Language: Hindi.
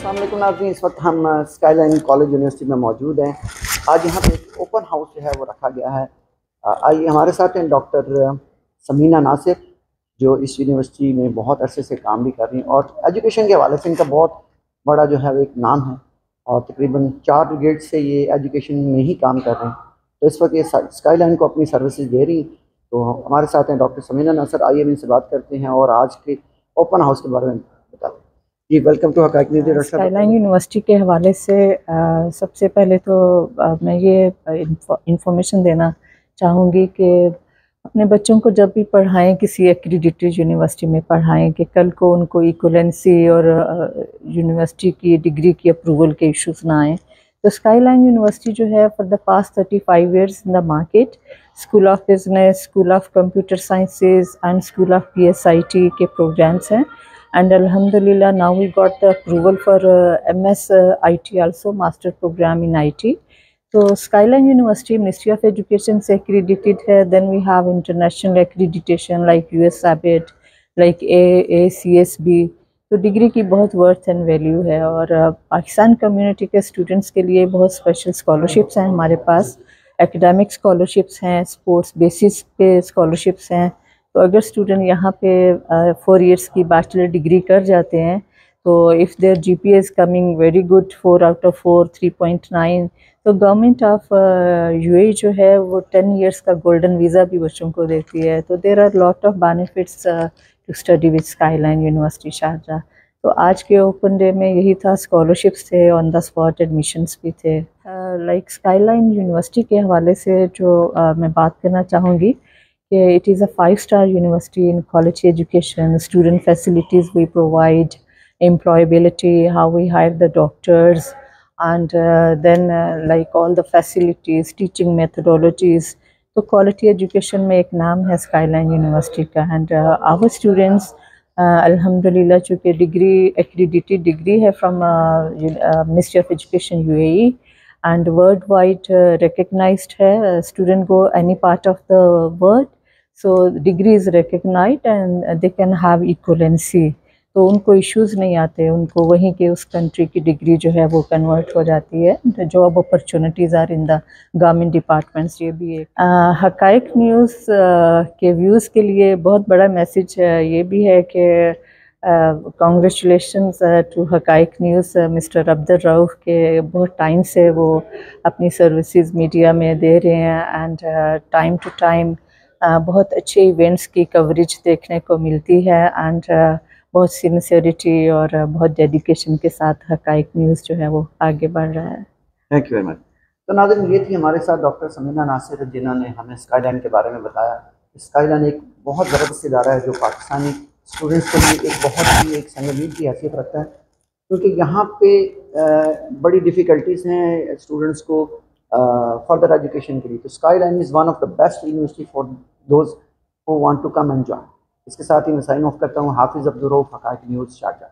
अस्सलाम वालेकुम नाज़रीन, इस वक्त हम स्काईलाइन कॉलेज यूनिवर्सिटी में मौजूद हैं। आज यहाँ पे एक ओपन हाउस जो है वो रखा गया है। आइए, हमारे साथ हैं डॉक्टर समीना नासिर, जो इस यूनिवर्सिटी में बहुत अरसे से काम भी कर रही हैं और एजुकेशन के हवाले से इनका बहुत बड़ा जो है वो एक नाम है और तकरीबन 4 डिकेड से ये एजुकेशन में ही काम कर रहे हैं। तो इस वक्त ये स्काईलाइन को अपनी सर्विसेज दे रही। तो हमारे साथ हैं डॉक्टर समीना नासिर। आइए हम इनसे बात करते हैं और आज के ओपन हाउस के बारे में बताते हैं। जी, welcome to Haqaiq news. Skyline university के हवाले से सबसे पहले तो मैं ये इंफॉर्मेशन देना चाहूँगी कि अपने बच्चों को जब भी पढ़ाएं, किसी एक्रीडिटेड यूनिवर्सिटी में पढ़ाएं, कि कल को उनको इक्वलेंसी और यूनिवर्सिटी की डिग्री की अप्रूवल के इश्यूज ना आएँ। तो स्काईलाइन यूनिवर्सिटी जो है for the past 35 years in the market, school of business, school of computer sciences and school of PSIT के प्रोग्राम्स हैं। And Alhamdulillah, now we got the approval for MS IT also, master program in IT. So Skyline University, Ministry of Education से accredited है. Then we have international accreditation like US ABET, like AACSB. तो डिग्री की बहुत वर्थ एंड वैल्यू है और पाकिस्तान कम्युनिटी के स्टूडेंट्स के लिए बहुत स्पेशल स्कॉलरशिप्स हैं हमारे पास। एकेडमिक स्कॉलरशिप्स हैं, स्पोर्ट्स बेसिस पे स्कॉलरशिप्स हैं। तो अगर स्टूडेंट यहाँ पे 4 इयर्स की बैचलर डिग्री कर जाते हैं, तो if their GPA is coming very good, 4 out of 4, 3.9, तो गवर्नमेंट ऑफ UAE जो है वो 10 इयर्स का गोल्डन वीज़ा भी बच्चों को देती है। तो there are lot of benefits to study with Skyline university Sharjah. तो आज के ओपन डे में यही था, स्कॉलरशिप्स थे, ऑन द स्पॉट एडमिशन्स भी थे। लाइक स्काईलाइन यूनिवर्सिटी के हवाले से जो मैं बात करना चाहूँगी, it is a 5-star university in quality education, student facilities we provide, employability, how we hire the doctors, and then like all the facilities, teaching methodologies. तो quality education में एक नाम है स्काईलाइन यूनिवर्सिटी का। एंड our students अल्हम्दुलिल्लाह चूँकि डिग्री एक्रीडिटेड डिग्री है from ministry of education UAE and worldwide recognized है, student go any part of the world, so degree is recognized and they can have equivalency. तो उनको इश्यूज़ नहीं आते, उनको वहीं के उस कंट्री की डिग्री जो है वो कन्वर्ट हो जाती है। Job opportunities are in the government departments. ये भी एक हक़ाइक़ न्यूज़ के व्यूज़ के लिए बहुत बड़ा मैसेज ये भी है कि congratulations to Haqaiq news, mister Abdul Rauf के बहुत टाइम से वो अपनी सर्विसेज मीडिया में दे रहे हैं एंड टाइम टू टाइम बहुत अच्छे इवेंट्स की कवरेज देखने को मिलती है एंड बहुत सिंसियरिटी और बहुत डेडिकेशन के साथ हक़ाइक़ न्यूज़ जो है वो आगे बढ़ रहा है। Thank you very much. तो नाज़रीन, ये थी हमारे साथ डॉक्टर समीना नासिर, जिन्होंने हमें स्काईलाइन के बारे में बताया। स्काईलाइन एक बहुत ज़बरदस्त इदारा है जो पाकिस्तानी स्टूडेंट्स के लिए एक बहुत ही एक संगीन की हैसियत रखता है, क्योंकि यहाँ पे बड़ी डिफ़िकल्टीज़ हैं स्टूडेंट्स को फर्दर एजुकेशन के लिए। तो Skyline is one of the best university for those who want to come and join. इसके साथ ही मैं साइन ऑफ करता हूँ। Hafiz Abdul Rauf, Haqaiq news Sharjah.